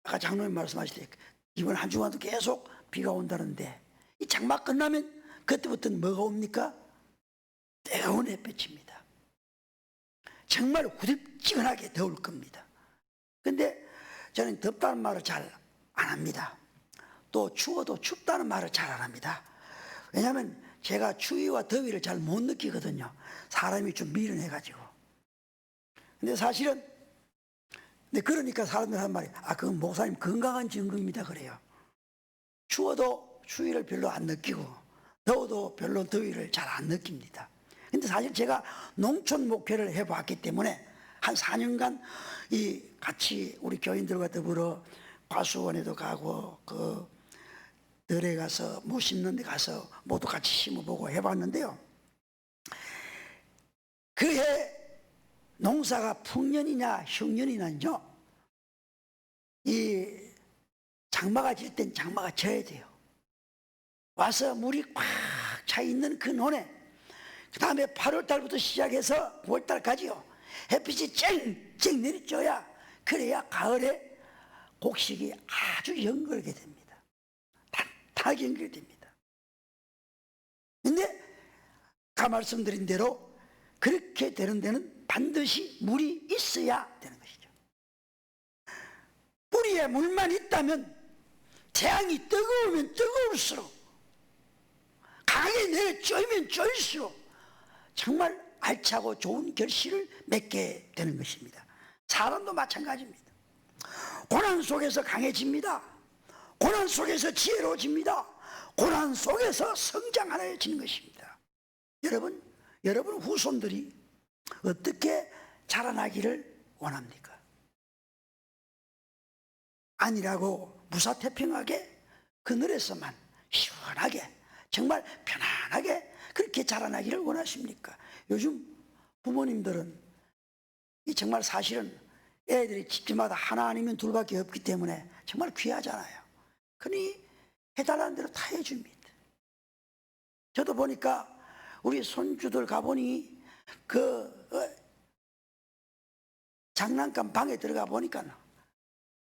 아까 장로님 말씀하실 때 이번 한 주간도 계속 비가 온다는데, 이 장마 끝나면 그때부터는 뭐가 옵니까? 뜨거운 햇볕입니다. 정말 후덥지근하게 더울 겁니다. 근데 저는 덥다는 말을 잘 안 합니다. 또 추워도 춥다는 말을 잘 안 합니다. 왜냐하면 제가 추위와 더위를 잘 못 느끼거든요. 사람이 좀 미련해가지고. 근데 사실은, 근데 그러니까 사람들 하는 말이, 그건 목사님 건강한 증거입니다 그래요. 추워도 추위를 별로 안 느끼고 더워도 별로 더위를 잘 안 느낍니다. 근데 사실 제가 농촌 목회를 해봤기 때문에 한 4년간 같이 우리 교인들과 더불어 과수원에도 가고 그 들에 가서 뭐 심는 데 가서 모두 같이 심어보고 해봤는데요, 그해 농사가 풍년이냐 흉년이냐요, 이 장마가 질 땐 장마가 져야 돼요. 와서 물이 꽉 차 있는 그 논에, 그 다음에 8월 달부터 시작해서 9월 달까지요, 햇빛이 쨍쨍 내리쬐야, 그래야 가을에 곡식이 아주 연결하게 됩니다. 단단하게 연결됩니다. 근데 아까 말씀드린 대로 그렇게 되는 데는 반드시 물이 있어야 되는 것이죠. 뿌리에 물만 있다면 태양이 뜨거우면 뜨거울수록, 강하게 내려 쬐면 쬐일수록 정말 알차고 좋은 결실을 맺게 되는 것입니다. 사람도 마찬가지입니다. 고난 속에서 강해집니다. 고난 속에서 지혜로워집니다. 고난 속에서 성장하여지는 것입니다. 여러분 후손들이 어떻게 자라나기를 원합니까? 아니라고 무사태평하게 그늘에서만 시원하게 정말 편안하게 그렇게 자라나기를 원하십니까? 요즘 부모님들은 정말 사실은 애들이 집집마다 하나 아니면 둘밖에 없기 때문에 정말 귀하잖아요. 그러니 해달라는 대로 다 해줍니다. 저도 보니까 우리 손주들 가보니 장난감 방에 들어가 보니까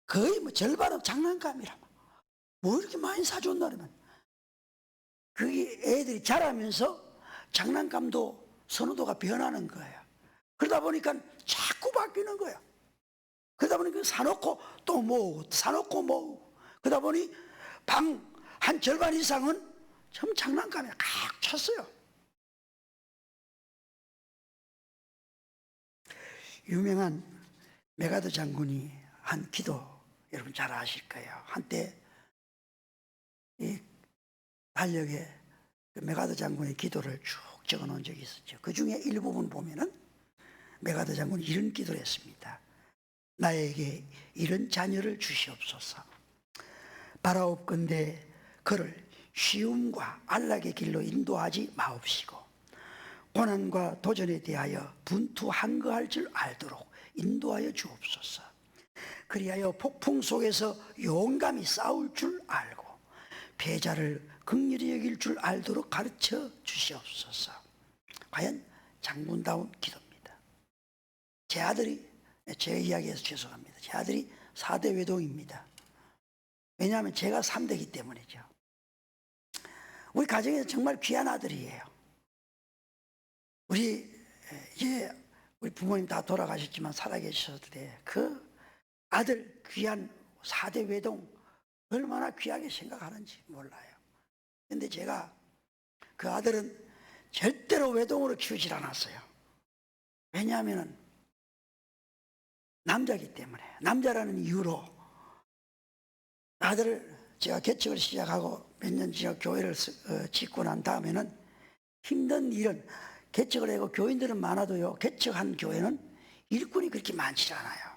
거의 뭐 절반은 장난감이라. 뭐 이렇게 많이 사줬나 그러면, 그게 애들이 자라면서 장난감도 선호도가 변하는 거예요. 그러다 보니까 자꾸 바뀌는 거예요. 그러다 보니까 사놓고 또 모으고 사놓고 모으고, 그러다 보니 방 한 절반 이상은 전부 장난감에 꽉 찼어요. 유명한 메가드 장군이 한 기도 여러분 잘 아실 거예요. 한때 이 달력에 메가드 장군의 기도를 쭉 적어 놓은 적이 있었죠. 그 중에 일부분 보면은 메가드 장군이 이런 기도를 했습니다. 나에게 이런 자녀를 주시옵소서. 바라옵건대 그를 쉬움과 안락의 길로 인도하지 마옵시고 고난과 도전에 대하여 분투한거할 줄 알도록 인도하여 주옵소서. 그리하여 폭풍 속에서 용감히 싸울 줄 알고 패자를 긍휼히 여길 줄 알도록 가르쳐 주시옵소서. 과연 장군다운 기도입니다. 제 아들이, 제 이야기에서 죄송합니다. 제 아들이 4대 외동입니다. 왜냐하면 제가 3대이기 때문이죠. 우리 가정에서 정말 귀한 아들이에요. 우리 부모님 다 돌아가셨지만 살아계셨는데 그 아들 귀한 4대 외동 얼마나 귀하게 생각하는지 몰라요. 근데 제가 그 아들은 절대로 외동으로 키우질 않았어요. 왜냐하면 남자이기 때문에, 남자라는 이유로 아들을 제가 개척을 시작하고 몇 년 지나 교회를 짓고 난 다음에는 힘든 일은 개척을 하고 교인들은 많아도요, 개척한 교회는 일꾼이 그렇게 많지 않아요.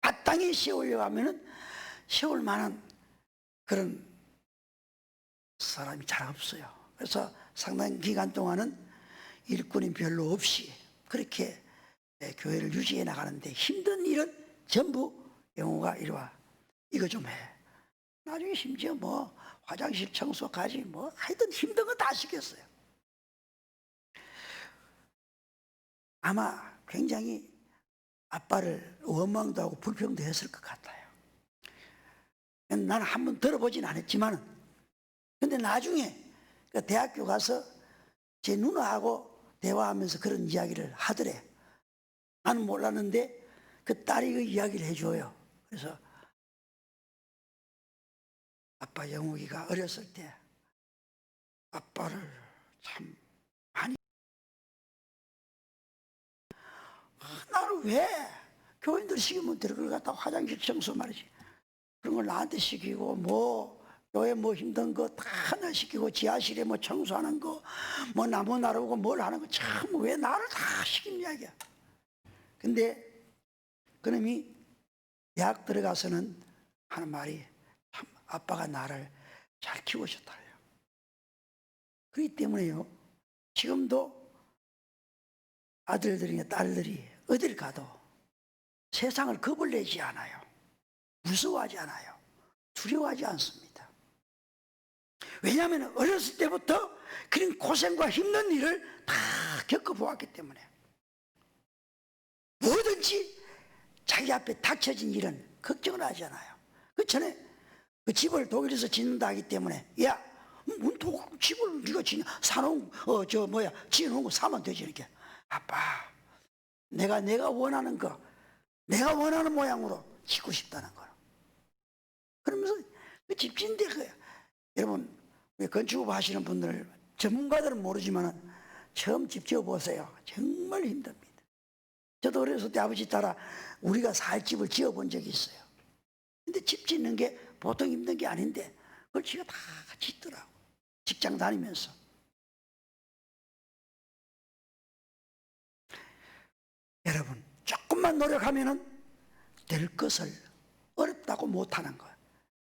마땅히 세우려고 하면은 세울 만한 그런 사람이 잘 없어요. 그래서 상당 기간 동안은 일꾼이 별로 없이 그렇게 교회를 유지해 나가는데 힘든 일은 전부 영호가 이리 와. 이거 좀 해. 나중에 심지어 뭐 화장실 청소까지 뭐 하여튼 힘든 거 다 시켰어요. 아마 굉장히 아빠를 원망도 하고 불평도 했을 것 같아요. 나는 한번 들어보진 않았지만 근데 나중에 대학교 가서 제 누나하고 대화하면서 그런 이야기를 하더래. 나는 몰랐는데 그 딸이 그 이야기를 해줘요. 그래서 아빠 영욱이가 어렸을 때 아빠를 참 많이 나는 왜 교인들 시키면 그걸 갖다 화장실 청소 말이지 그런 걸 나한테 시키고 뭐 교회 뭐 힘든 거 다 하나 시키고 지하실에 뭐 청소하는 거 뭐 나무 나르고 뭘 하는 거 참 왜 나를 다 시킨 이야기야. 근데 그놈이 대학 들어가서는 하는 말이 참 아빠가 나를 잘 키우셨다요. 그렇기 때문에요 지금도 아들들이나 딸들이 어딜 가도 세상을 겁을 내지 않아요. 무서워하지 않아요. 두려워하지 않습니다. 왜냐하면 어렸을 때부터 그런 고생과 힘든 일을 다 겪어보았기 때문에 뭐든지 자기 앞에 닥쳐진 일은 걱정을 하지 않아요. 그 전에 그 집을 독일에서 짓는다 하기 때문에 야, 집을 네가 짓냐? 사놓은 지어놓은 거 사면 되지 이렇게. 아빠, 내가 원하는 거, 내가 원하는 모양으로 짓고 싶다는 거. 그러면서 그 집 짓는데 여러분 우리 건축업 하시는 분들 전문가들은 모르지만 처음 집 지어보세요. 정말 힘듭니다. 저도 어렸을 때 아버지 따라 우리가 살 집을 지어본 적이 있어요. 근데 집 짓는 게 보통 힘든 게 아닌데 그걸 지가 다 짓더라고. 직장 다니면서. 여러분 조금만 노력하면은 될 것을 어렵다고 못하는 거예요.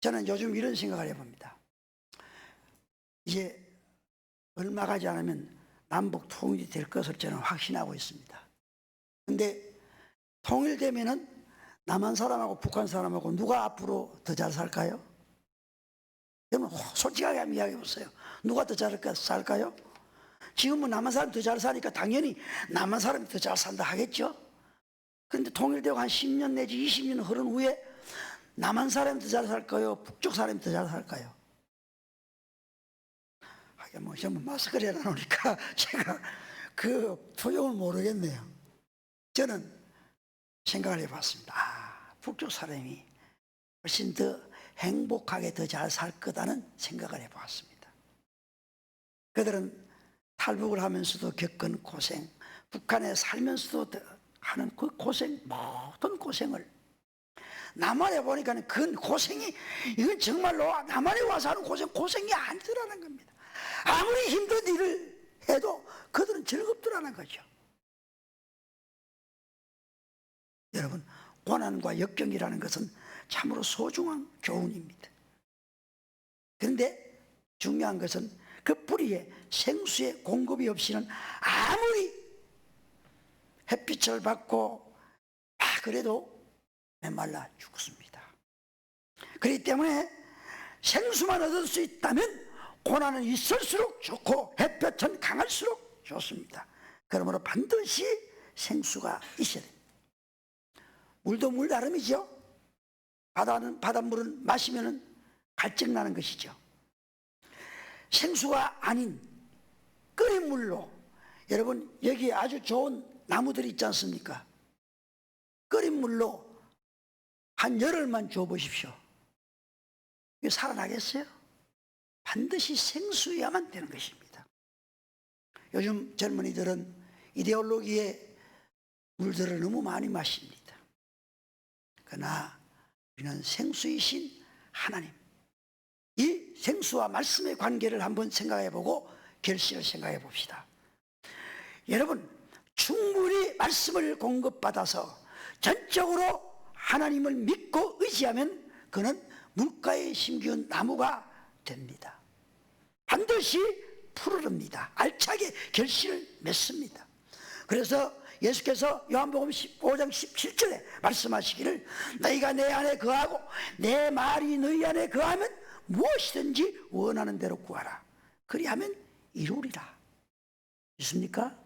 저는 요즘 이런 생각을 해봅니다. 이제 얼마 가지 않으면 남북 통일이 될 것을 저는 확신하고 있습니다. 근데 통일되면은 남한 사람하고 북한 사람하고 누가 앞으로 더 잘 살까요? 여러분 솔직하게 한번 이야기해 보세요. 누가 더 잘 살까요? 지금은 남한 사람이 더 잘 사니까 당연히 남한 사람이 더 잘 산다 하겠죠? 그런데 통일되고 한 10년 내지 20년 흐른 후에 남한 사람이 더 잘 살까요? 북쪽 사람이 더 잘 살까요? 하긴 뭐 전부 마스크를 해놓으니까 제가 그 표정을 모르겠네요. 저는 생각을 해봤습니다. 북쪽 사람이 훨씬 더 행복하게 더 잘 살 거다는 생각을 해봤습니다. 그들은 탈북을 하면서도 겪은 고생, 북한에 살면서도 하는 그 고생, 모든 고생을 남한에 보니까 그 고생이 이건 정말로 남한에 와서 하는 고생이 아니더라는 겁니다. 아무리 힘든 일을 해도 그들은 즐겁더라는 거죠. 여러분 고난과 역경이라는 것은 참으로 소중한 교훈입니다. 그런데 중요한 것은 그 뿌리에 생수의 공급이 없이는 아무리 햇빛을 받고 그래도 메말라 죽습니다. 그렇기 때문에 생수만 얻을 수 있다면 고난은 있을수록 좋고 햇볕은 강할수록 좋습니다. 그러므로 반드시 생수가 있어야 됩니다. 물도 물 나름이죠. 바닷물은 마시면 갈증 나는 것이죠. 생수가 아닌 끓인 물로, 여러분 여기 아주 좋은 나무들이 있지 않습니까? 끓인 물로 한 열흘만 줘보십시오. 이게 살아나겠어요? 반드시 생수여야만 되는 것입니다. 요즘 젊은이들은 이데올로기의 물들을 너무 많이 마십니다. 그러나 우리는 생수이신 하나님, 이 생수와 말씀의 관계를 한번 생각해보고 결실을 생각해 봅시다. 여러분, 충분히 말씀을 공급받아서 전적으로 하나님을 믿고 의지하면 그는 물가에 심기운 나무가 됩니다. 반드시 푸르릅니다. 알차게 결실을 맺습니다. 그래서 예수께서 요한복음 15장 17절에 말씀하시기를 너희가 내 안에 거하고 내 말이 너희 안에 거하면 무엇이든지 원하는 대로 구하라. 그리하면 이루리라. 있습니까?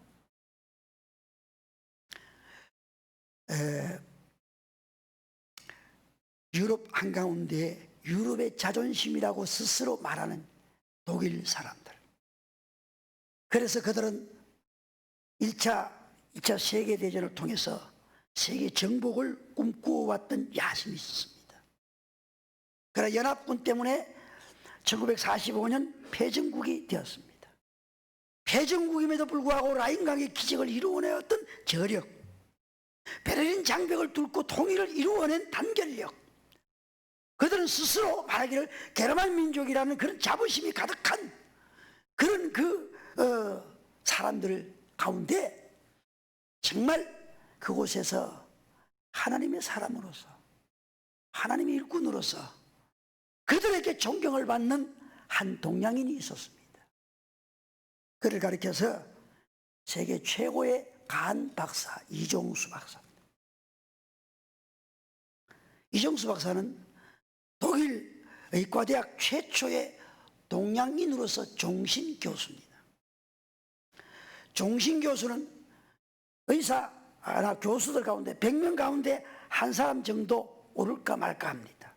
유럽 한가운데 유럽의 자존심이라고 스스로 말하는 독일 사람들. 그래서 그들은 2차 세계대전을 통해서 세계 정복을 꿈꾸어왔던 야심이 있었습니다. 그러나 연합군 때문에 1945년 패전국이 되었습니다. 패전국임에도 불구하고 라인강의 기적을 이루어내었던 저력, 베를린 장벽을 뚫고 통일을 이루어낸 단결력, 그들은 스스로 말하기를 게르만 민족이라는 그런 자부심이 가득한 그런 사람들 가운데 정말 그곳에서 하나님의 사람으로서, 하나님의 일꾼으로서 그들에게 존경을 받는 한 동양인이 있었습니다. 그를 가리켜서 세계 최고의 간 박사 이종수 박사입니다. 이종수 박사는 독일 의과대학 최초의 동양인으로서 종신 교수입니다. 종신 교수는 의사나 교수들 가운데 100명 가운데 한 사람 정도 오를까 말까 합니다.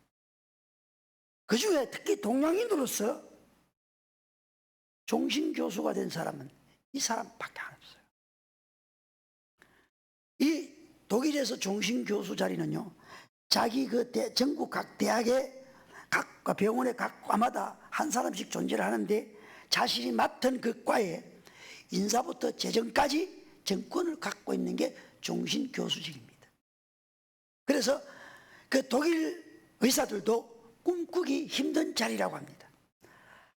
그 중에 특히 동양인으로서 종신 교수가 된 사람은 이 사람밖에 안 없어요. 이 독일에서 종신 교수 자리는요, 자기 전국 각 대학의 각 병원의 각 과마다 한 사람씩 존재를 하는데 자신이 맡은 그 과에 인사부터 재정까지 정권을 갖고 있는 게 종신 교수직입니다. 그래서 그 독일 의사들도 꿈꾸기 힘든 자리라고 합니다.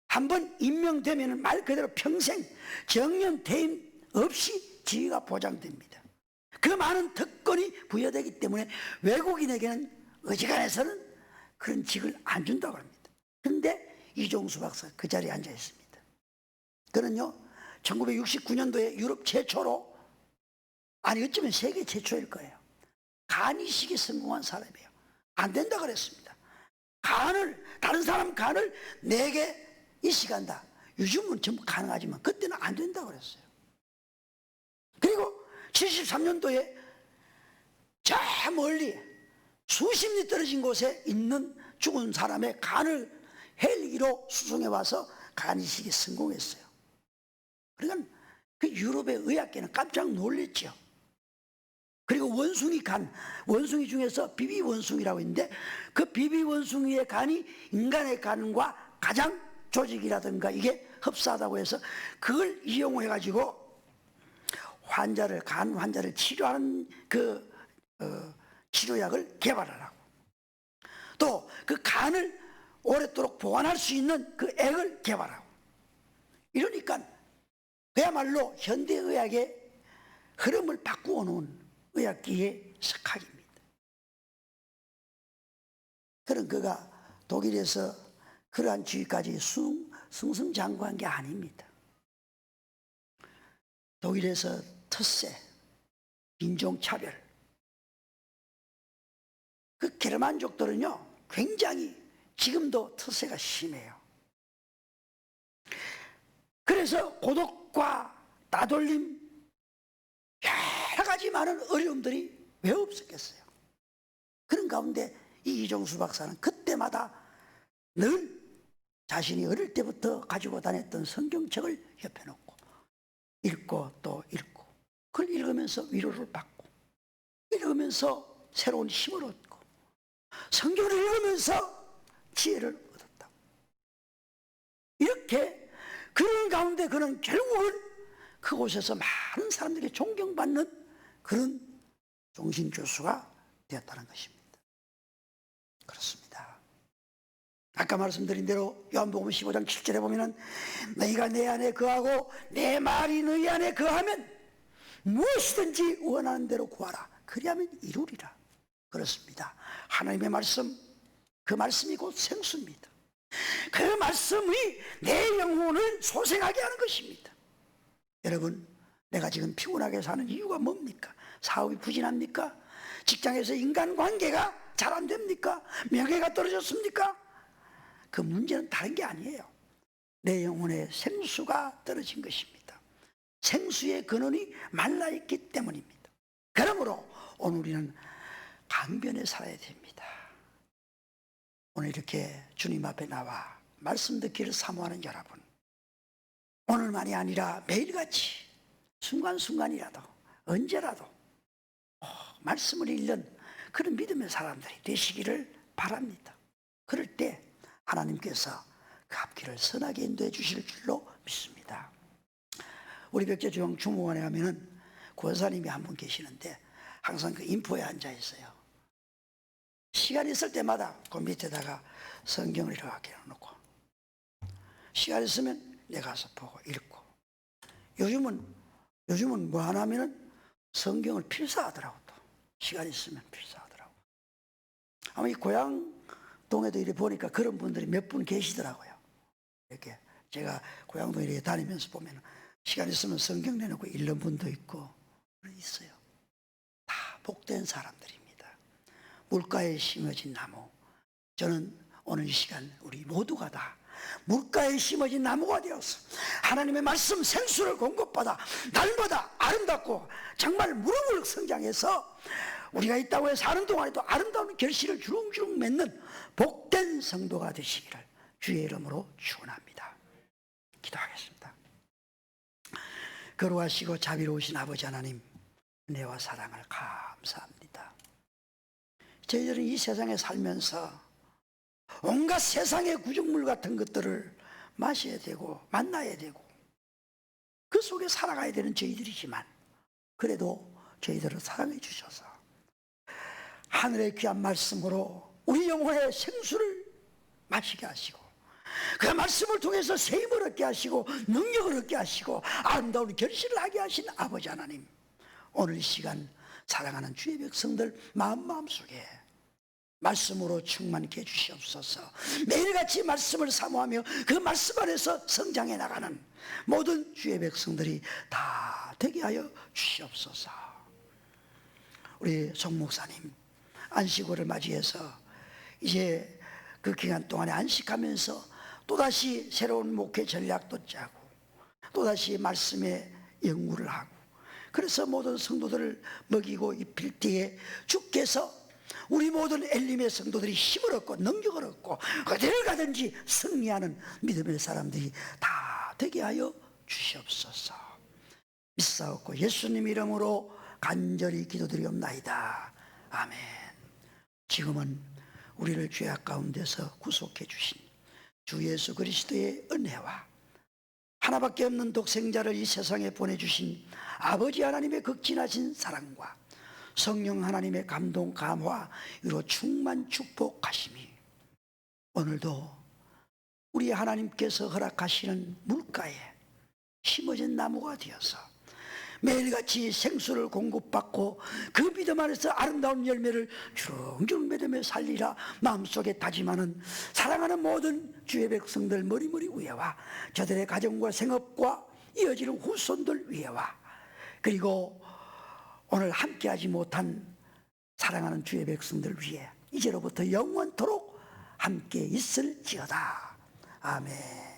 한번 임명되면 말 그대로 평생 정년 퇴임 없이 지위가 보장됩니다. 그 많은 특권이 부여되기 때문에 외국인에게는 어지간해서는 그런 직을 안 준다고 합니다. 그런데 이종수 박사 그 자리에 앉아 있습니다. 그는요 1969년도에 유럽 최초로, 아니 어쩌면 세계 최초일 거예요, 간 이식에 성공한 사람이에요. 안 된다 그랬습니다. 다른 사람 간을 4개 이식한다. 요즘은 전부 가능하지만 그때는 안 된다 그랬어요. 그리고 73년도에 저 멀리 수십 리 떨어진 곳에 있는 죽은 사람의 간을 헬기로 수송해 와서 간 이식에 성공했어요. 그러니까 그 유럽의 의학계는 깜짝 놀랐죠. 그리고 원숭이 중에서 비비원숭이라고 있는데 그 비비원숭이의 간이 인간의 간과 가장 조직이라든가 이게 흡사하다고 해서 그걸 이용해 가지고 간 환자를 치료하는 치료약을 개발하라고, 또 그 간을 오랫도록 보관할 수 있는 그 액을 개발하고, 이러니까 그야말로 현대의학의 흐름을 바꾸어 놓은 의학계의 석학입니다. 그런 그가 독일에서 그러한 지위까지 승승장구한 게 아닙니다. 독일에서 텃세, 인종차별, 그 게르만족들은요 굉장히 지금도 텃세가 심해요. 그래서 고독과 따돌림, 여러 가지 많은 어려움들이 왜 없었겠어요. 그런 가운데 이 이종수 박사는 그때마다 늘 자신이 어릴 때부터 가지고 다녔던 성경책을 옆에 놓고 읽고 또 읽고, 그걸 읽으면서 위로를 받고, 읽으면서 새로운 힘을 얻고, 성경을 읽으면서 지혜를 얻었다. 이렇게 그런 가운데 그는 결국은 그곳에서 많은 사람들이 존경받는 그런 종신교수가 되었다는 것입니다. 그렇습니다. 아까 말씀드린 대로 요한복음 15장 7절에 보면은 너희가 내 안에 거하고 내 말이 너희 안에 거하면 무엇이든지 원하는 대로 구하라. 그리하면 이루리라. 그렇습니다. 하나님의 말씀, 그 말씀이 곧 생수입니다. 그 말씀이 내 영혼을 소생하게 하는 것입니다. 여러분, 내가 지금 피곤하게 사는 이유가 뭡니까? 사업이 부진합니까? 직장에서 인간관계가 잘 안 됩니까? 명예가 떨어졌습니까? 그 문제는 다른 게 아니에요. 내 영혼의 생수가 떨어진 것입니다. 생수의 근원이 말라있기 때문입니다. 그러므로 오늘 우리는 강변에 살아야 됩니다. 오늘 이렇게 주님 앞에 나와 말씀 듣기를 사모하는 여러분, 오늘만이 아니라 매일같이 순간순간이라도 언제라도 말씀을 읽는 그런 믿음의 사람들이 되시기를 바랍니다. 그럴 때 하나님께서 그 앞길을 선하게 인도해 주실 줄로 믿습니다. 우리 백제중 중무관에 가면은 권사님이 한 분 계시는데 항상 그 인포에 앉아 있어요. 시간 있을 때마다 그 밑에다가 성경을 이렇게 놓고, 시간 있으면 내가 가서 보고 읽고, 요즘은 뭐 하나 하면은 성경을 필사하더라고. 또 시간 있으면 필사하더라고. 아마 이 고향동에도 이렇게 보니까 그런 분들이 몇 분 계시더라고요. 이렇게 제가 고향동에 이렇게 다니면서 보면 시간 있으면 성경 내놓고 읽는 분도 있고 있어요. 다 복된 사람들입니다. 물가에 심어진 나무. 저는 오늘 이 시간 우리 모두가 다 물가에 심어진 나무가 되어서 하나님의 말씀 생수를 공급받아 날마다 아름답고 정말 무럭무럭 성장해서 우리가 이 땅에 사는 동안에도 아름다운 결실을 주렁주렁 맺는 복된 성도가 되시기를 주의 이름으로 축원합니다. 기도하겠습니다. 거룩하시고 자비로우신 아버지 하나님, 은혜와 사랑을 감사합니다. 저희들은 이 세상에 살면서 온갖 세상의 구정물 같은 것들을 마셔야 되고 만나야 되고 그 속에 살아가야 되는 저희들이지만, 그래도 저희들을 사랑해 주셔서 하늘의 귀한 말씀으로 우리 영혼의 생수를 마시게 하시고, 그 말씀을 통해서 새 힘을 얻게 하시고 능력을 얻게 하시고 아름다운 결실을 하게 하신 아버지 하나님, 오늘 이 시간 사랑하는 주의 백성들 마음속에 말씀으로 충만케 해주시옵소서. 매일같이 말씀을 사모하며 그 말씀 안에서 성장해 나가는 모든 주의 백성들이 다 되게 하여 주시옵소서. 우리 송 목사님 안식월을 맞이해서 이제 그 기간 동안에 안식하면서 또다시 새로운 목회 전략도 짜고 또다시 말씀에 연구를 하고, 그래서 모든 성도들을 먹이고 입힐 때에 주께서 우리 모든 엘림의 성도들이 힘을 얻고 능력을 얻고 어디를 가든지 승리하는 믿음의 사람들이 다 되게 하여 주시옵소서. 믿사옵고 예수님 이름으로 간절히 기도드리옵나이다. 아멘. 지금은 우리를 죄악 가운데서 구속해 주신 주 예수 그리스도의 은혜와 하나밖에 없는 독생자를 이 세상에 보내주신 아버지 하나님의 극진하신 사랑과 성령 하나님의 감동 감화 이로 충만 축복하심이 오늘도 우리 하나님께서 허락하시는 물가에 심어진 나무가 되어서 매일같이 생수를 공급받고 그 믿음 안에서 아름다운 열매를 주렁주렁 맺으며 살리라 마음속에 다짐하는 사랑하는 모든 주의 백성들 머리머리 위에와 저들의 가정과 생업과 이어지는 후손들 위에와 그리고 오늘 함께하지 못한 사랑하는 주의 백성들 위해 이제로부터 영원토록 함께 있을지어다. 아멘.